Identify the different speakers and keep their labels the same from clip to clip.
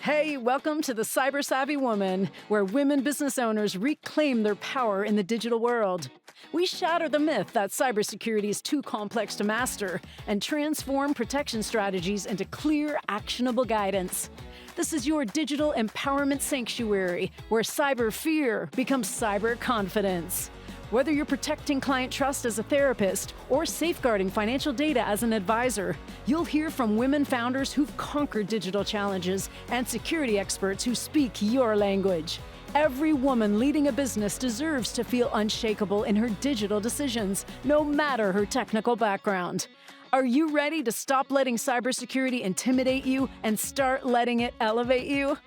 Speaker 1: Hey, welcome to the Cyber Savvy Woman, where women business owners reclaim their power in the digital world. We shatter the myth that cybersecurity is too complex to master and transform protection strategies into clear, actionable guidance. This is your digital empowerment sanctuary, where cyber fear becomes cyber confidence. Whether you're protecting client trust as a therapist or safeguarding financial data as an advisor, you'll hear from women founders who've conquered digital challenges and security experts who speak your language. Every woman leading a business deserves to feel unshakable in her digital decisions, no matter her technical background. Are you ready to stop letting cybersecurity intimidate you and start letting it elevate you?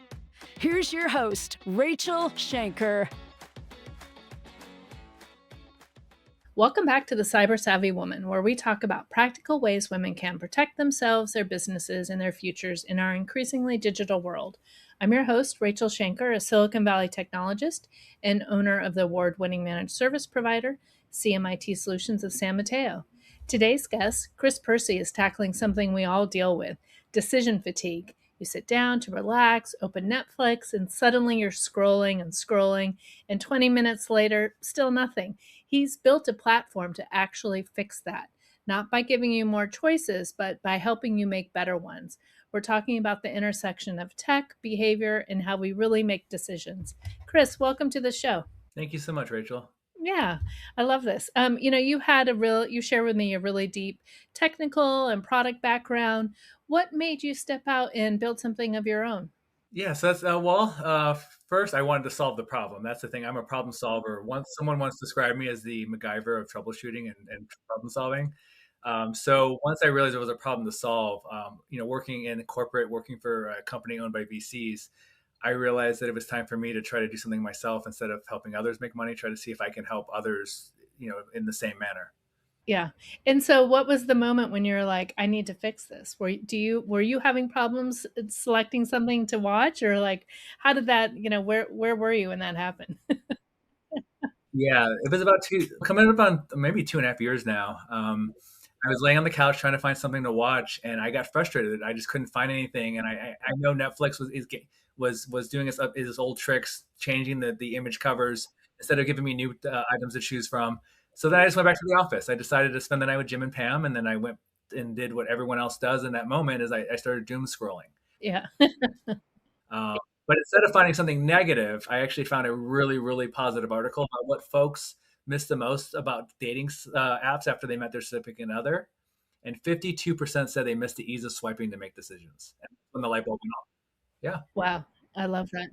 Speaker 1: Here's your host, Rachele Schainker.
Speaker 2: Welcome back to the Cyber Savvy Woman, where we talk about practical ways women can protect themselves, their businesses, and their futures in our increasingly digital world. I'm your host, Rachele Schainker, a Silicon Valley technologist and owner of the award-winning managed service provider, CMIT Solutions of San Mateo. Today's guest, Chris Pearcey, is tackling something we all deal with, decision fatigue. You sit down to relax, open Netflix, and suddenly you're scrolling and scrolling, and 20 minutes later, still nothing. He's built a platform to actually fix that, not by giving you more choices, but by helping you make better ones. We're talking about the intersection of tech, behavior, and how we really make decisions. Chris, welcome to the show.
Speaker 3: Thank you so much, Rachele.
Speaker 2: Yeah, I love this. You shared with me a really deep technical and product background. What made you step out and build something of your own?
Speaker 3: Yeah, so that's first I wanted to solve the problem. That's the thing. I'm a problem solver. Someone once described me as the MacGyver of troubleshooting and problem solving. So once I realized there was a problem to solve, working in corporate, working for a company owned by VCs, I realized that it was time for me to try to do something myself instead of helping others make money. Try to see if I can help others, in the same manner.
Speaker 2: Yeah. And so what was the moment when you're like, I need to fix this? Were you having problems selecting something to watch, or like how did that, where were you when that happened?
Speaker 3: Yeah, it was about coming up on maybe 2.5 years now. I was laying on the couch trying to find something to watch, and I got frustrated. I just couldn't find anything, and I know Netflix was doing its old tricks, changing the image covers instead of giving me new items to choose from. So then I just went back to the office. I decided to spend the night with Jim and Pam, and then I went and did what everyone else does in that moment. Is I started doom scrolling.
Speaker 2: Yeah.
Speaker 3: But instead of finding something negative, I actually found a really, really positive article about what folks miss the most about dating apps after they met their significant other. And 52% said they missed the ease of swiping to make decisions. And when the light bulb went off. Yeah.
Speaker 2: Wow. I love that.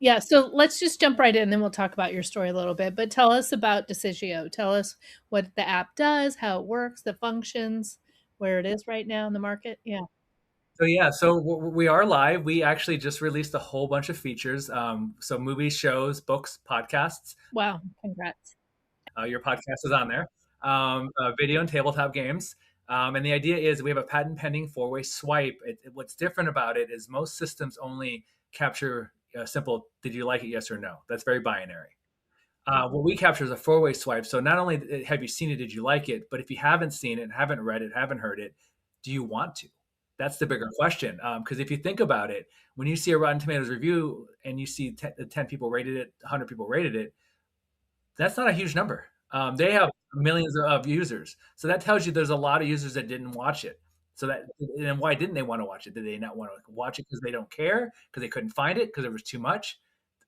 Speaker 2: Yeah. So let's just jump right in, then we'll talk about your story a little bit. But tell us about Decisio. Tell us what the app does, how it works, the functions, where it is right now in the market. Yeah.
Speaker 3: So we are live. We actually just released a whole bunch of features. So movies, shows, books, podcasts.
Speaker 2: Wow. Congrats.
Speaker 3: Your podcast is on there. Video and tabletop games. And the idea is we have a patent pending four-way swipe. What's different about it is most systems only capture a simple, did you like it, yes or no? That's very binary. What we capture is a four-way swipe. So not only have you seen it, did you like it, but if you haven't seen it, haven't read it, haven't heard it, do you want to? That's the bigger question. Because if you think about it, when you see a Rotten Tomatoes review and you see 10 people rated it, 100 people rated it, that's not a huge number. They have millions of users. So that tells you there's a lot of users that didn't watch it. And why didn't they want to watch it? Did they not want to watch it because they don't care? Because they couldn't find it? Because it was too much?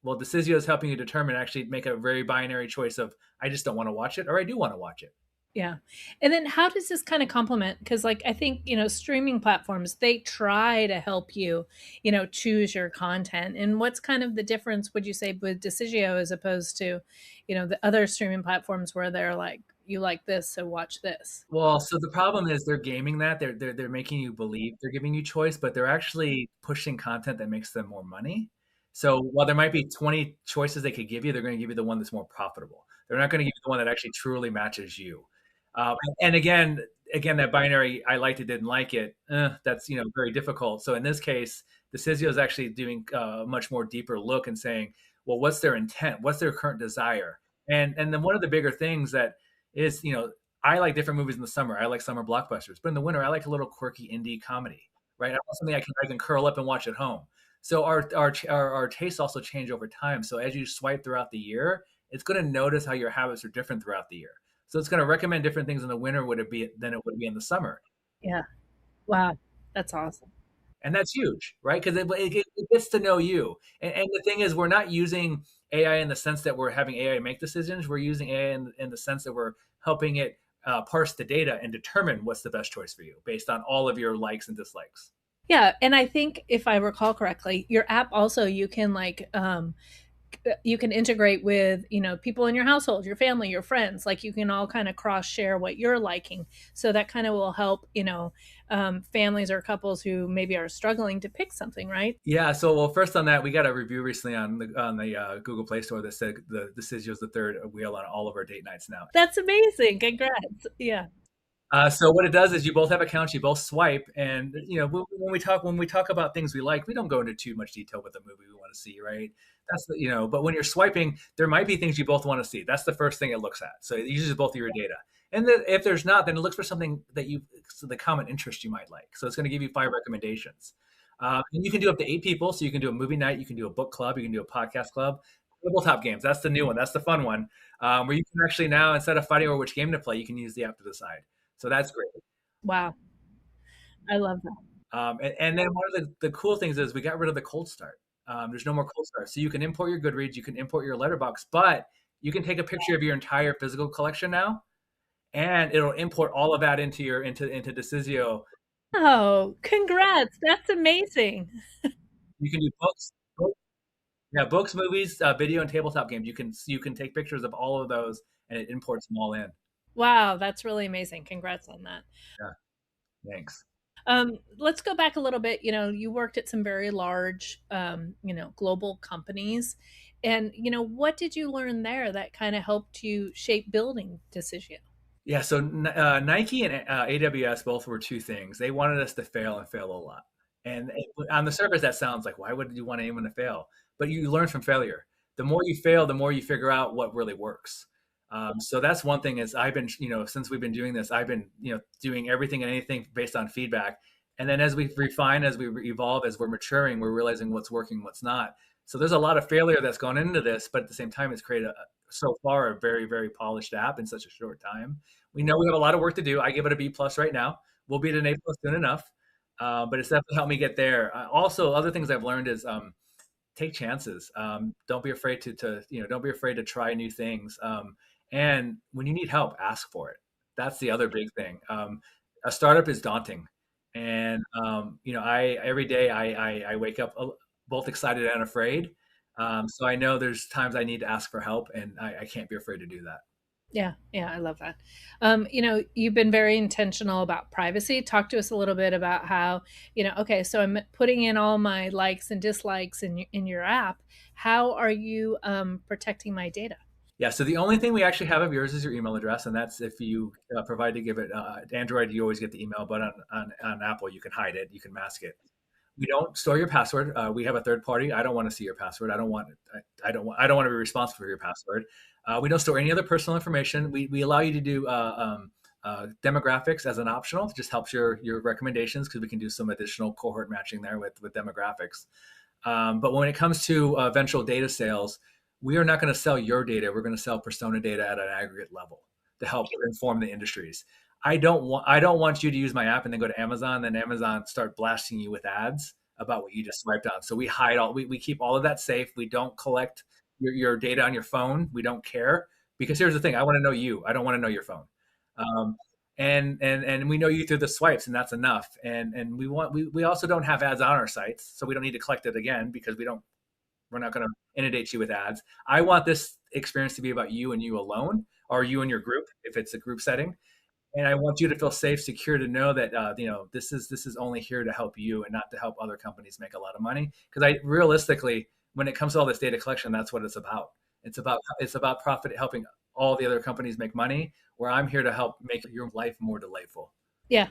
Speaker 3: Well, Decisio is helping you determine, actually make a very binary choice of, I just don't want to watch it, or I do want to watch it.
Speaker 2: Yeah. And then how does this kind of complement? Because like I think, streaming platforms, they try to help you, choose your content. And what's kind of the difference, would you say, with Decisio as opposed to, the other streaming platforms where they're like, you like this, so watch this?
Speaker 3: Well, so the problem is they're gaming that. They're making you believe they're giving you choice, but they're actually pushing content that makes them more money. So while there might be 20 choices they could give you, they're going to give you the one that's more profitable. They're not going to give you the one that actually truly matches you. And again, that binary, I liked it, didn't like it. That's very difficult. So in this case, Decisio is actually doing a much more deeper look and saying, well, what's their intent? What's their current desire? And then one of the bigger things that is, I like different movies in the summer. I like summer blockbusters, but in the winter, I like a little quirky indie comedy, right? I want something I can curl up and watch at home. So our tastes also change over time. So as you swipe throughout the year, it's going to notice how your habits are different throughout the year. So it's going to recommend different things in the winter would it be than it would be in the summer.
Speaker 2: Yeah. Wow. That's awesome.
Speaker 3: And that's huge, right? Because it gets to know you. And the thing is, we're not using AI in the sense that we're having AI make decisions. We're using AI in the sense that we're helping it parse the data and determine what's the best choice for you based on all of your likes and dislikes.
Speaker 2: Yeah, and I think if I recall correctly, your app also you can integrate with, you know, people in your household, your family, your friends. Like you can all kind of cross share what you're liking, so that kind of will help, you know, families or couples who maybe are struggling to pick something, right?
Speaker 3: Yeah. So, well, first on that, we got a review recently on the Google Play Store that said the Decisio is the third wheel on all of our date nights now.
Speaker 2: That's amazing. Congrats. Yeah.
Speaker 3: So what it does is you both have accounts, you both swipe, and when we talk about things we like, we don't go into too much detail with the movie we want to see, right? That's but when you're swiping, there might be things you both want to see. That's the first thing it looks at. So it uses both of your data, and then if there's not, then it looks for something that the common interest you might like. So it's going to give you 5 recommendations, and you can do up to 8 people. So you can do a movie night, you can do a book club, you can do a podcast club. Tabletop games. That's the new one. That's the fun one, where you can actually now, instead of fighting over which game to play, you can use the app to decide. So that's great.
Speaker 2: Wow. I love that.
Speaker 3: And then one of the cool things is we got rid of the cold start. There's no more cold start. So you can import your Goodreads, you can import your letterbox, but you can take a picture of your entire physical collection now, and it'll import all of that into Decisio.
Speaker 2: Oh, congrats. That's amazing.
Speaker 3: You can do yeah, books, movies, video, and tabletop games. You can take pictures of all of those, and it imports them all in.
Speaker 2: Wow, that's really amazing. Congrats on that.
Speaker 3: Yeah, thanks.
Speaker 2: Let's go back a little bit. You know, you worked at some very large, you know, global companies. And, you know, what did you learn there that kind of helped you shape building Decisio?
Speaker 3: Yeah, so Nike and AWS both were two things. They wanted us to fail and fail a lot. And on the surface, that sounds like, why would you want anyone to fail? But you learn from failure. The more you fail, the more you figure out what really works. So that's one thing is I've been, since we've been doing this, I've been, doing everything and anything based on feedback. And then as we refine, as we evolve, as we're maturing, we're realizing what's working, what's not. So there's a lot of failure that's gone into this, but at the same time, it's created so far a very, very polished app in such a short time. We know we have a lot of work to do. I give it a B+ right now. We'll be at an A+ soon enough, but it's definitely helped me get there. Also, other things I've learned is take chances. Don't be afraid don't be afraid to try new things. And when you need help, ask for it. That's the other big thing. A startup is daunting, and I every day I wake up both excited and afraid. So I know there's times I need to ask for help, and I can't be afraid to do that.
Speaker 2: Yeah, yeah, I love that. You know, you've been very intentional about privacy. Talk to us a little bit about how, you know, okay, so I'm putting in all my likes and dislikes in your app. How are you protecting my data?
Speaker 3: Yeah, so the only thing we actually have of yours is your email address, and that's if you provide to give it Android, you always get the email, but on Apple, you can hide it, you can mask it. We don't store your password. We have a third party. I don't want to see your password. I don't want to be responsible for your password. We don't store any other personal information. We allow you to do demographics as an optional. It just helps your recommendations because we can do some additional cohort matching there with demographics. But when it comes to eventual data sales, we are not going to sell your data. We're going to sell persona data at an aggregate level to help inform the industries. I don't want you to use my app and then go to Amazon, then Amazon start blasting you with ads about what you just swiped on. So we hide we keep all of that safe. We don't collect your data on your phone. We don't care because here's the thing. I want to know you. I don't want to know your phone. And we know you through the swipes, and that's enough. And we also don't have ads on our sites, so we don't need to collect it again because we're not going to inundate you with ads. I want this experience to be about you and you alone, or you and your group if it's a group setting. And I want you to feel safe, secure, to know that this is only here to help you and not to help other companies make a lot of money. Because realistically, when it comes to all this data collection, that's what it's about. It's about profit, helping all the other companies make money. Where I'm here to help make your life more delightful.
Speaker 2: Yeah.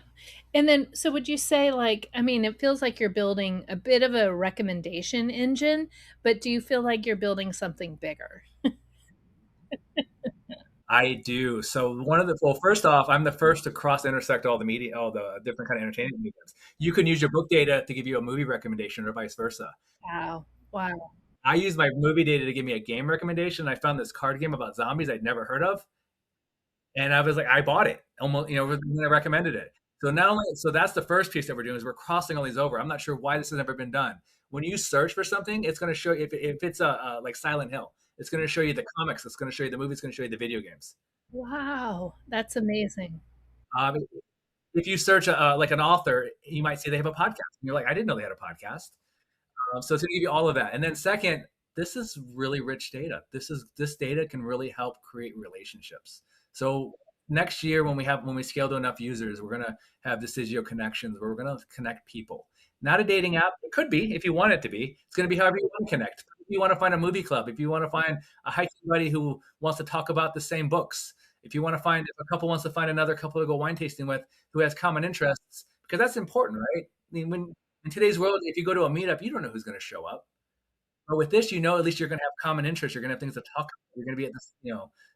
Speaker 2: And then, so would you say, like, I mean, it feels like you're building a bit of a recommendation engine, but do you feel like you're building something bigger?
Speaker 3: I do. So first off, I'm the first to cross intersect all the media, all the different kind of entertainment mediums. You can use your book data to give you a movie recommendation or vice versa.
Speaker 2: Wow. Wow.
Speaker 3: I use my movie data to give me a game recommendation. I found this card game about zombies I'd never heard of. And I was like, I bought it almost, when I recommended it. So not only, so that's the first piece that we're doing is we're crossing all these over. I'm not sure why this has never been done. When you search for something, it's going to show you if it's like Silent Hill, it's going to show you the comics. It's going to show you the movie. It's going to show you the video games.
Speaker 2: Wow. That's amazing.
Speaker 3: Um, if you search like an author, you might see they have a podcast. And you're like, I didn't know they had a podcast. So it's going to give you all of that. And then second, this is really rich data. This data can really help create relationships. So next year, when we scale to enough users, we're going to have Decisio connections where we're going to connect people. Not a dating app. It could be if you want it to be. It's going to be however you want to connect. If you want to find a movie club, if you want to find a hiking buddy who wants to talk about the same books, if a couple wants to find another couple to go wine tasting with who has common interests, because that's important, right? I mean, when in today's world, if you go to a meetup, you don't know who's going to show up. But with this, at least you're going to have common interests. You're going to have things to talk about. You're going to be at this.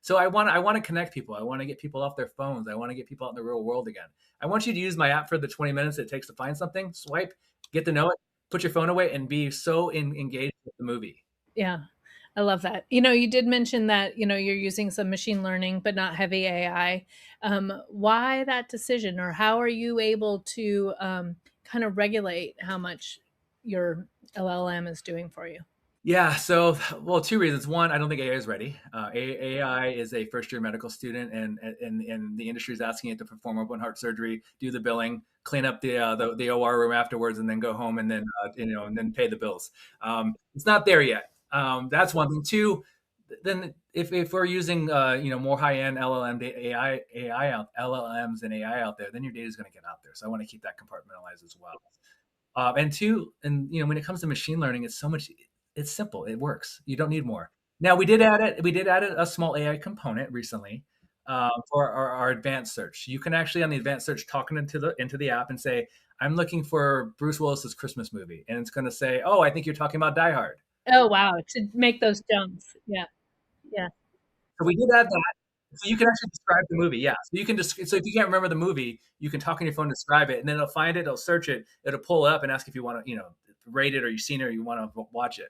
Speaker 3: So I want to connect people. I want to get people off their phones. I want to get people out in the real world again. I want you to use my app for the 20 minutes it takes to find something. Swipe, get to know it, put your phone away, and be so engaged with the movie.
Speaker 2: Yeah. I love that. You did mention that, you're using some machine learning, but not heavy AI. Why that decision, or how are you able to kind of regulate how much your LLM is doing for you?
Speaker 3: Yeah. So, well, two reasons. One, I don't think AI is ready. AI is a first-year medical student, and the industry is asking it to perform open heart surgery, do the billing, clean up the OR room afterwards, and then go home and then and then pay the bills. It's not there yet. That's one thing. Two, then if we're using more high-end LLMs and AI out there, then your data is going to get out there. So I want to keep that compartmentalized as well. And two, and when it comes to machine learning, it's simple. It works. You don't need more. Now we did add it. We did add a small AI component recently for our advanced search. You can actually on the advanced search talk into the app and say, "I'm looking for Bruce Willis's Christmas movie," and it's going to say, "Oh, I think you're talking about Die Hard."
Speaker 2: Oh, wow. To make those jumps. Yeah. Yeah.
Speaker 3: So we did add that. So you can actually describe the movie. Yeah. So you can just so if you can't remember the movie, you can talk on your phone, describe it, and then it'll find it, it'll search it, it'll pull it up and ask if you want to, rate it or you've seen it or you want to watch it.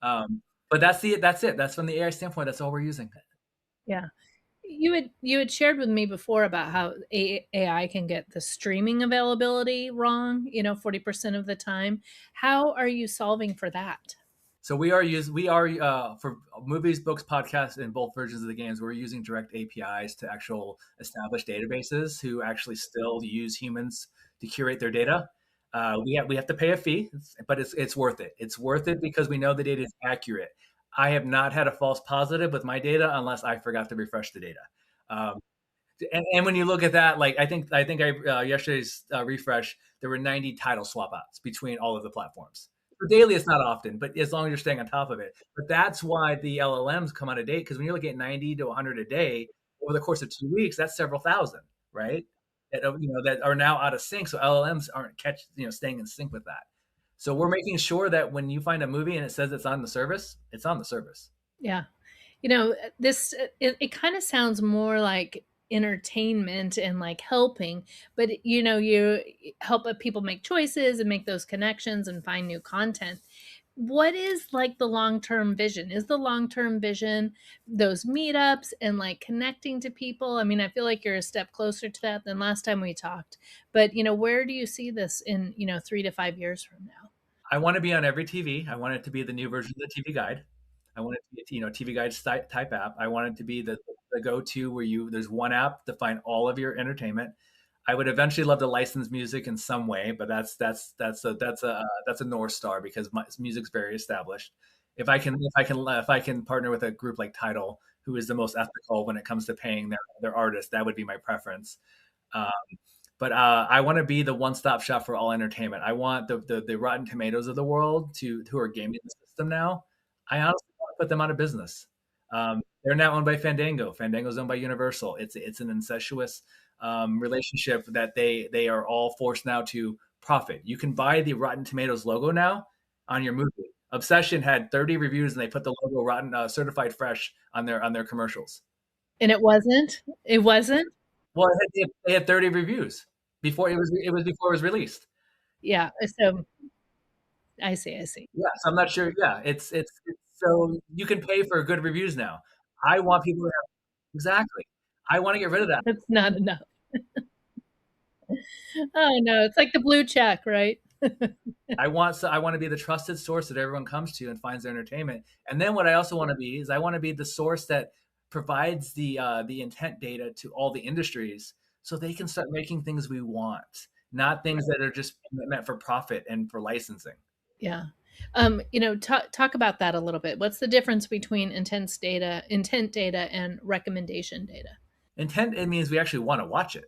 Speaker 3: But that's it. That's from the AI standpoint. That's all we're using.
Speaker 2: Yeah. You had shared with me before about how AI can get the streaming availability wrong, 40% of the time. How are you solving for that?
Speaker 3: So we are for movies, books, podcasts, and both versions of the games. We're using direct APIs to actual established databases who actually still use humans to curate their data. We have to pay a fee, but it's worth it. It's worth it because we know the data is accurate. I have not had a false positive with my data unless I forgot to refresh the data. Um, and when you look at that, like I think yesterday's refresh, there were 90 title swap outs between all of the platforms. For daily, it's not often, but as long as you're staying on top of it. But that's why the LLMs come out of date, because when you're looking at 90 to 100 a day over the course of 2 weeks, that's several thousand, right? That are now out of sync. So LLMs aren't staying in sync with that. So we're making sure that when you find a movie and it says it's on the service, it's on the service.
Speaker 2: Yeah. This it kind of sounds more like entertainment and like helping, but you help people make choices and make those connections and find new content. What is like the long-term vision? Is the long-term vision those meetups and like connecting to people? I mean, I feel like you're a step closer to that than last time we talked, but where do you see this in 3 to 5 years from now?
Speaker 3: I want to be on every TV. I want it to be the new version of the TV Guide. I want it to be TV Guide type app. I want it to be the go-to where there's one app to find all of your entertainment. I would eventually love to license music in some way, but that's a North Star because music's very established. If I can partner with a group like Tidal, who is the most ethical when it comes to paying their artists, that would be my preference. But I want to be the one-stop shop for all entertainment. I want the Rotten Tomatoes of the world who are gaming the system now. I honestly want to put them out of business. They're now owned by Fandango. Fandango's owned by Universal. It's an incestuous relationship that they are all forced now to profit. You can buy the Rotten Tomatoes logo now on your movie. Obsession had 30 reviews and they put the logo Rotten certified fresh on their commercials.
Speaker 2: And it wasn't? It wasn't?
Speaker 3: Well, they had 30 reviews before before it was released.
Speaker 2: Yeah, so I see, I see.
Speaker 3: Yes, I'm not sure. Yeah, it's so you can pay for good reviews now. I want people to have exactly. I want to get rid of that.
Speaker 2: That's not enough. Oh, no, it's like the blue check, right?
Speaker 3: I want to be the trusted source that everyone comes to and finds their entertainment. And then what I also want to be is I want to be the source that provides the intent data to all the industries so they can start making things we want, not things that are just meant for profit and for licensing.
Speaker 2: Yeah. Talk about that a little bit. What's the difference between intent data and recommendation data?
Speaker 3: Intent, it means we actually want to watch it.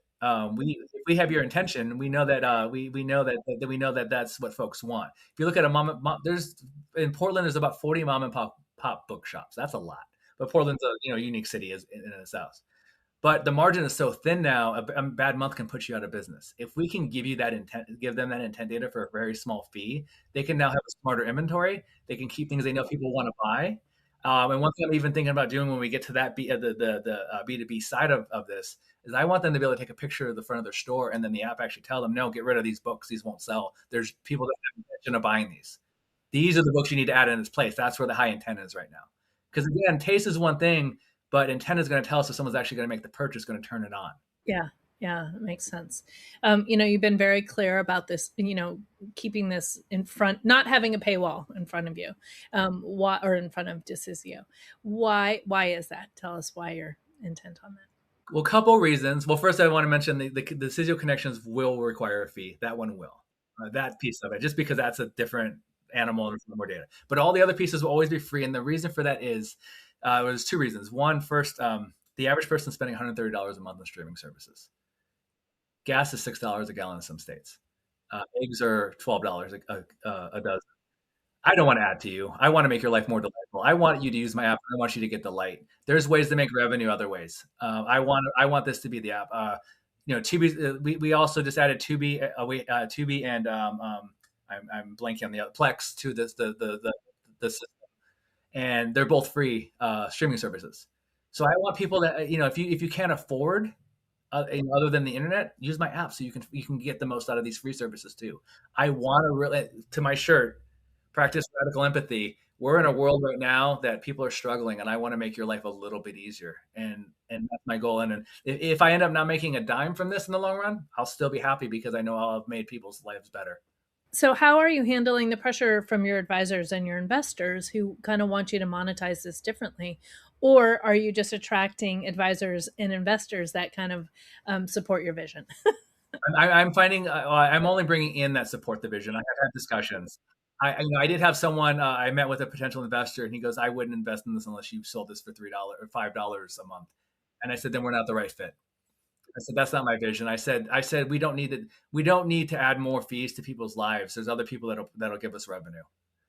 Speaker 3: We if we have your intention, we know that we know that we know that that's what folks want. If you look at a there's in Portland, there's about 40 mom and pop bookshops. That's a lot, but Portland's a unique city is in itself. But the margin is so thin now, a bad month can put you out of business. If we can give you that intent, give them that intent data for a very small fee, they can now have a smarter inventory. They can keep things they know people want to buy. And one thing I'm even thinking about doing when we get to that the B2B side of this is I want them to be able to take a picture of the front of their store and then the app actually tell them, no, get rid of these books. These won't sell. There's people that have intention of buying these. These are the books you need to add in its place. That's where the high intent is right now. Because again, taste is one thing, but intent is going to tell us if someone's actually going to make the purchase, going to turn it on.
Speaker 2: Yeah, yeah, that makes sense. You've been very clear about this, keeping this in front, not having a paywall in front of you, why, or in front of Decisio. Why is that? Tell us why you're intent on that.
Speaker 3: Well, a couple reasons. Well, first, I want to mention the Decisio connections will require a fee. That one will. That piece of it, just because that's a different animal and more data. But all the other pieces will always be free. And the reason for that is there's two reasons. One, first, the average person spending $130 a month on streaming services. Gas is $6 a gallon in some states. Eggs are $12 a dozen. I don't want to add to you. I want to make your life more delightful. I want you to use my app. I want you to get delight. There's ways to make revenue other ways. I want this to be the app. Tubi. We also just added Tubi. Tubi and I'm blanking on the other Plex to the system, and they're both free streaming services. So I want people that if you can't afford other than the internet, use my app so you can get the most out of these free services too. I want to really to my shirt practice radical empathy. We're in a world right now that people are struggling, and I want to make your life a little bit easier. And that's my goal. And if I end up not making a dime from this in the long run, I'll still be happy because I know I'll have made people's lives better.
Speaker 2: So, how are you handling the pressure from your advisors and your investors who kind of want you to monetize this differently? Or are you just attracting advisors and investors that kind of support your vision?
Speaker 3: I'm finding I'm only bringing in that support the vision. I have had discussions. I did have someone I met with a potential investor, and he goes, "I wouldn't invest in this unless you sold this for $3 or $5 a month." And I said, "Then we're not the right fit." I said, "That's not my vision." I said we don't need to add more fees to people's lives. There's other people that'll give us revenue.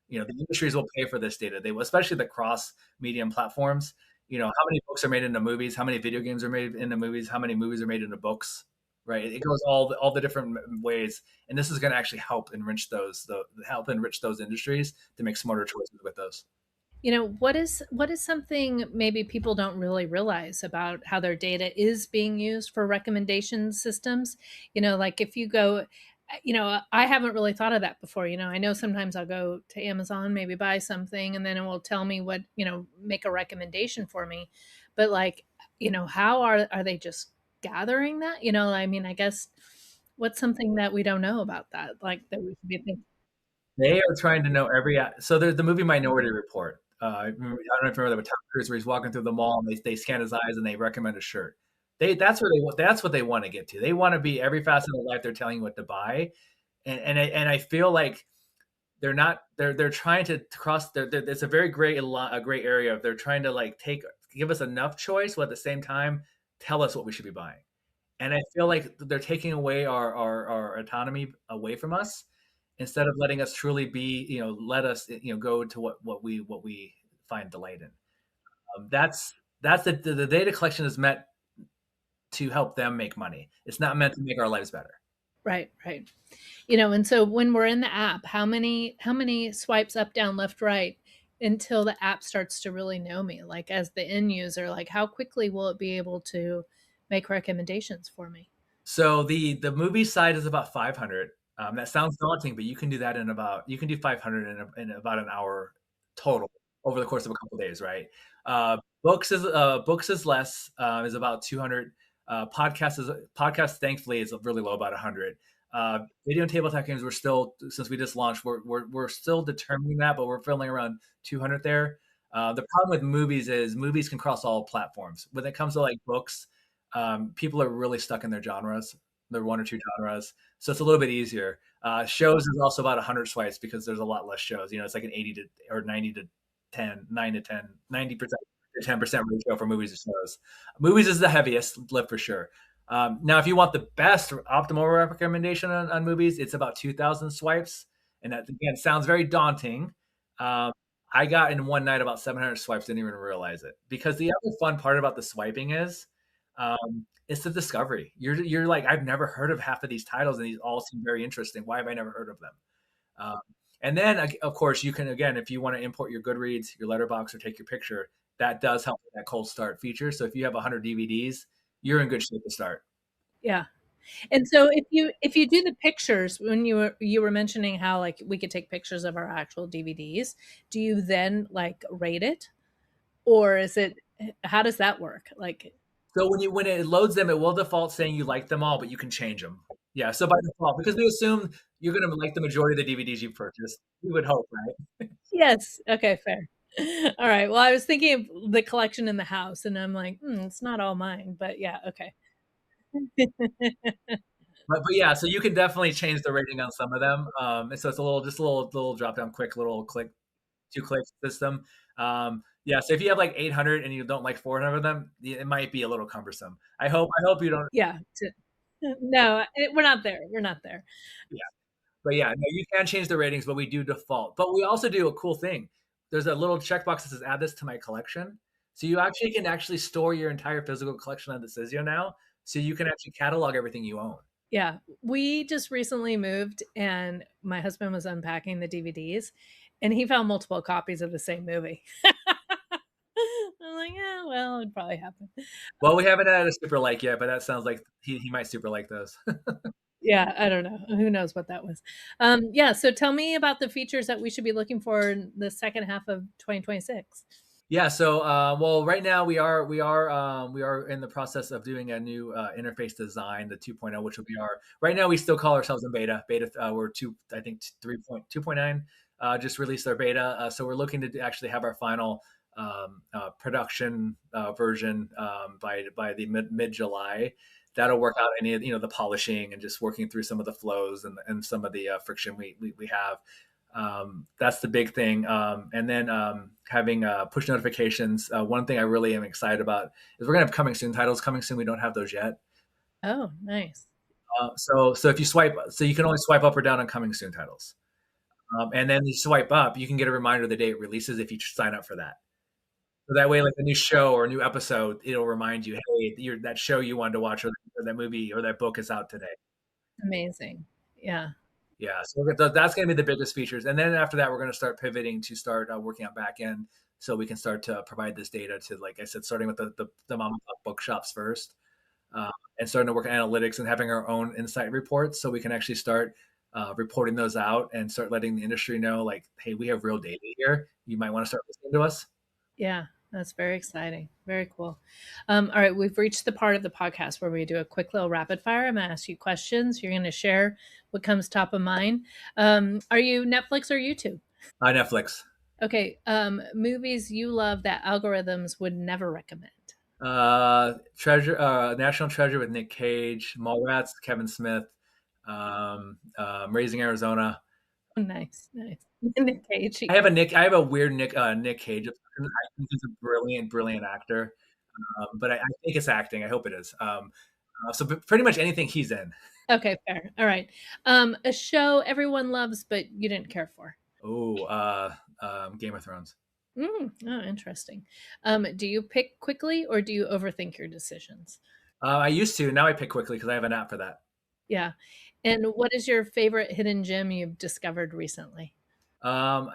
Speaker 3: The industries will pay for this data. They will, especially the cross medium platforms. How many books are made into movies? How many video games are made into movies? How many movies are made into books? Right? It goes all the different ways, and this is going to actually help enrich those industries to make smarter choices with those.
Speaker 2: What is something maybe people don't really realize about how their data is being used for recommendation systems? Like if you go, I haven't really thought of that before. I know sometimes I'll go to Amazon, maybe buy something, and then it will tell me what, make a recommendation for me. But like, how are they just gathering that? I mean, I guess what's something that we don't know about that, like that we should be thinking.
Speaker 3: They are trying to know so there's the movie Minority Report. I don't know if you remember that with Tom Cruise where he's walking through the mall and they scan his eyes and they recommend a shirt. That's what they want to get to. They want to be every facet of life. They're telling you what to buy, and I feel like they're trying to cross. It's a very a gray area of they're trying to like give us enough choice, while at the same time tell us what we should be buying. And I feel like they're taking away our autonomy away from us instead of letting us truly be, let us, go to what we find delight in. That's the data collection is meant to help them make money. It's not meant to make our lives better.
Speaker 2: Right, right. And so when we're in the app, how many swipes up, down, left, right until the app starts to really know me, like as the end user, like how quickly will it be able to make recommendations for me?
Speaker 3: So the movie side is about 500. That sounds daunting, but you can do that you can do 500 in about an hour total over the course of a couple days, right? Books is less, is about 200. Podcast thankfully is really low, about 100. Video and tabletop games, we're still, since we just launched, we're still determining that, but we're feeling around 200 there. The problem with movies is movies can cross all platforms. When it comes to like books, people are really stuck in their genres, their one or two genres. So it's a little bit easier. Shows is also about 100 swipes because there's a lot less shows. It's like an 80 to or 90 to 10, 9 to 10, 90% to 10% ratio for movies and shows. Movies is the heaviest lift for sure. Now, if you want the best optimal recommendation on movies, it's about 2,000 swipes. And that, again, sounds very daunting. I got in one night about 700 swipes, didn't even realize it. Because the other fun part about the swiping is it's the discovery. You're like, I've never heard of half of these titles, and these all seem very interesting. Why have I never heard of them? Um, and then, of course, you can, again, if you want to import your Goodreads, your letterbox, or take your picture, that does help with that cold start feature. So if you have 100 DVDs, you're in good shape to start.
Speaker 2: Yeah. And so if you do the pictures, when you were mentioning how like we could take pictures of our actual DVDs, do you then like rate it, or is it, how does that work? Like,
Speaker 3: So when it loads them, it will default saying you like them all, but you can change them. Yeah. So by default, because we assume you're going to like the majority of the DVDs you purchased, we would hope, right?
Speaker 2: yes, okay, fair. All right. Well, I was thinking of the collection in the house, and I'm like, it's not all mine, but yeah, okay.
Speaker 3: But yeah, so you can definitely change the rating on some of them. And so it's just a little drop down, quick little click, 2 click system. Yeah, so if you have like 800 and you don't like 400 of them, it might be a little cumbersome. I hope you don't.
Speaker 2: Yeah. No, we're not there. We're not there.
Speaker 3: Yeah, but yeah, no, you can change the ratings, but we do default. But we also do a cool thing. There's a little checkbox that says add this to my collection. So you actually can actually store your entire physical collection on Decisio now. So you can actually catalog everything you own.
Speaker 2: Yeah. We just recently moved, and my husband was unpacking the DVDs, and he found multiple copies of the same movie. I'm like, yeah, well, it'd probably happen.
Speaker 3: Well, we haven't had a super like yet, but that sounds like he might super like those.
Speaker 2: Yeah, I don't know. Who knows what that was? Yeah. So tell me about the features that we should be looking for in the second half of 2026.
Speaker 3: Yeah, so well, right now we are in the process of doing a new interface design, the 2.0, which will be our. Right now, we still call ourselves in beta. Beta, we're I think 3.2.9 just released our beta. So we're looking to actually have our final production version by the mid July. That'll work out any of the polishing and just working through some of the flows and some of the friction we have. That's the big thing. And then having push notifications. One thing I really am excited about is we're gonna have coming soon titles coming soon. We don't have those yet.
Speaker 2: Oh, nice.
Speaker 3: So if you swipe, so you can only swipe up or down on coming soon titles. And then you swipe up, you can get a reminder of the day it releases if you sign up for that. So that way, like a new show or a new episode, it'll remind you, hey, that show you wanted to watch or that movie or that book is out today.
Speaker 2: Amazing. Yeah.
Speaker 3: Yeah, so that's going to be the biggest features, and then after that, we're going to start pivoting to start working on back end, so we can start to provide this data to, like I said, starting with the mom and pop bookshops first, and starting to work on analytics and having our own insight reports, so we can actually start reporting those out and start letting the industry know, like, hey, we have real data here. You might want to start listening to us.
Speaker 2: Yeah, that's very exciting. Very cool. All right, we've reached the part of the podcast where we do a quick little rapid fire. I'm going to ask you questions. You're going to share what comes top of mind. Are you Netflix or YouTube?
Speaker 3: Netflix.
Speaker 2: Okay, movies you love that algorithms would never recommend.
Speaker 3: National Treasure with Nick Cage, Mallrats, Kevin Smith, Raising Arizona.
Speaker 2: Oh, nice. Nick Cage.
Speaker 3: I have a weird Nick Cage. I think he's a brilliant actor, but I think it's acting. I hope it is. So pretty much anything he's in.
Speaker 2: Okay, fair. All right. A show everyone loves but you didn't care for.
Speaker 3: Oh, Game of Thrones.
Speaker 2: Oh, interesting. Do you pick quickly or do you overthink your decisions?
Speaker 3: I used to. Now I pick quickly because I have an app for that.
Speaker 2: Yeah. And what is your favorite hidden gem you've discovered recently?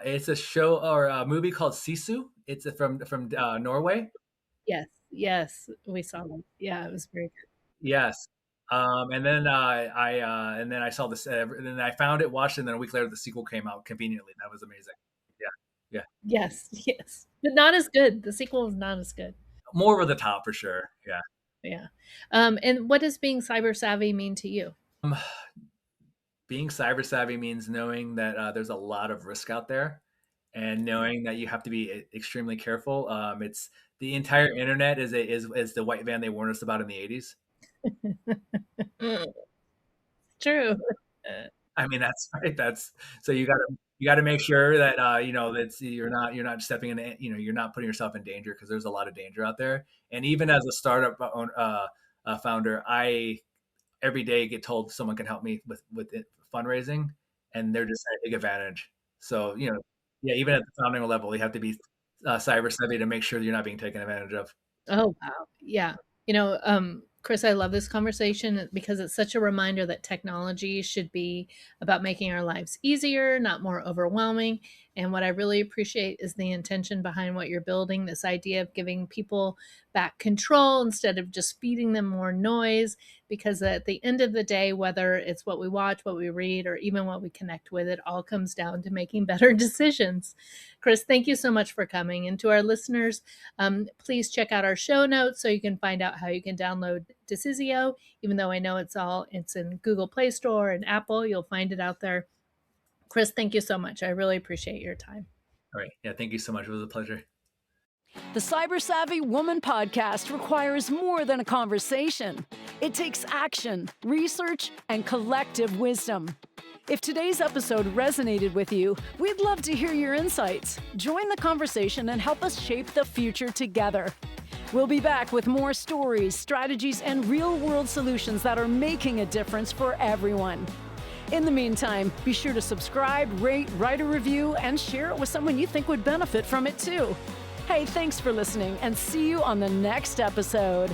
Speaker 3: It's a show or a movie called Sisu. It's from Norway.
Speaker 2: Yes, yes, we saw them. Yeah, it was very good.
Speaker 3: Yes. And then I saw this, and then I found it, watched it, and then a week later the sequel came out conveniently. That was amazing. Yeah, yeah.
Speaker 2: Yes, yes, but not as good. The sequel was not as good.
Speaker 3: More over the top for sure. Yeah.
Speaker 2: Yeah. And what does being cyber savvy mean to you?
Speaker 3: Um, Being cyber savvy means knowing that there's a lot of risk out there, and knowing that you have to be extremely careful. It's the entire internet is the white van they warned us about in the 80s.
Speaker 2: True.
Speaker 3: I mean, that's right. That's so you gotta make sure that that's you're not stepping in, you're not putting yourself in danger, because there's a lot of danger out there. And even as a startup founder, I every day get told someone can help me with fundraising, and they're just trying to take advantage. So yeah, even at the founding level, you have to be cyber savvy to make sure that you're not being taken advantage of.
Speaker 2: Oh, wow. Yeah. Chris, I love this conversation because it's such a reminder that technology should be about making our lives easier, not more overwhelming. And what I really appreciate is the intention behind what you're building, this idea of giving people back control instead of just feeding them more noise. Because at the end of the day, whether it's what we watch, what we read, or even what we connect with, it all comes down to making better decisions. Chris, thank you so much for coming. And to our listeners, please check out our show notes so you can find out how you can download Decisio. Even though I know it's in Google Play Store and Apple, you'll find it out there. Chris, thank you so much. I really appreciate your time.
Speaker 3: All right. Yeah. Thank you so much. It was a pleasure.
Speaker 1: The Cyber Savvy Woman podcast requires more than a conversation. It takes action, research, and collective wisdom. If today's episode resonated with you, we'd love to hear your insights. Join the conversation and help us shape the future together. We'll be back with more stories, strategies, and real-world solutions that are making a difference for everyone. In the meantime, be sure to subscribe, rate, write a review, and share it with someone you think would benefit from it too. Hey, thanks for listening, and see you on the next episode.